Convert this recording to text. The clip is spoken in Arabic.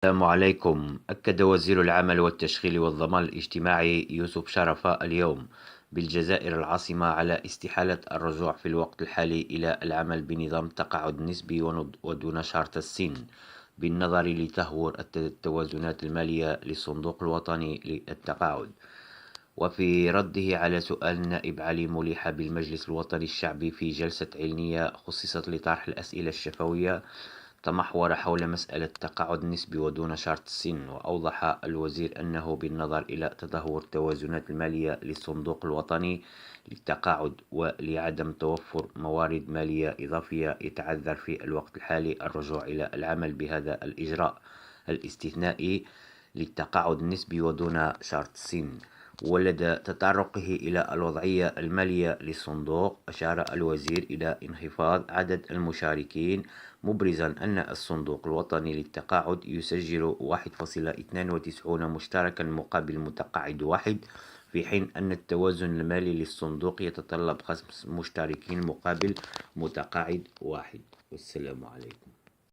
السلام عليكم. أكد وزير العمل والتشغيل والضمان الاجتماعي يوسف شرفة اليوم بالجزائر العاصمة على استحالة الرجوع في الوقت الحالي إلى العمل بنظام تقاعد نسبي ودون شرط السن، بالنظر لتهور التوازنات المالية للصندوق الوطني للتقاعد. وفي رده على سؤال النائب علي مليحة بالمجلس الوطني الشعبي في جلسة علمية خصصت لطرح الأسئلة الشفوية، تمحور حول مسألة التقاعد النسبي ودون شرط السن. وأوضح الوزير أنه بالنظر إلى تدهور التوازنات المالية للصندوق الوطني للتقاعد ولعدم توفر موارد مالية إضافية يتعذر في الوقت الحالي الرجوع إلى العمل بهذا الإجراء الاستثنائي للتقاعد النسبي ودون شرط السن. ولدى تطرقه إلى الوضعية المالية للصندوق، أشار الوزير إلى انخفاض عدد المشاركين، مبرزا أن الصندوق الوطني للتقاعد يسجل 1.92 مشتركا مقابل متقاعد واحد، في حين أن التوازن المالي للصندوق يتطلب 5 مشتركين مقابل متقاعد واحد. والسلام عليكم.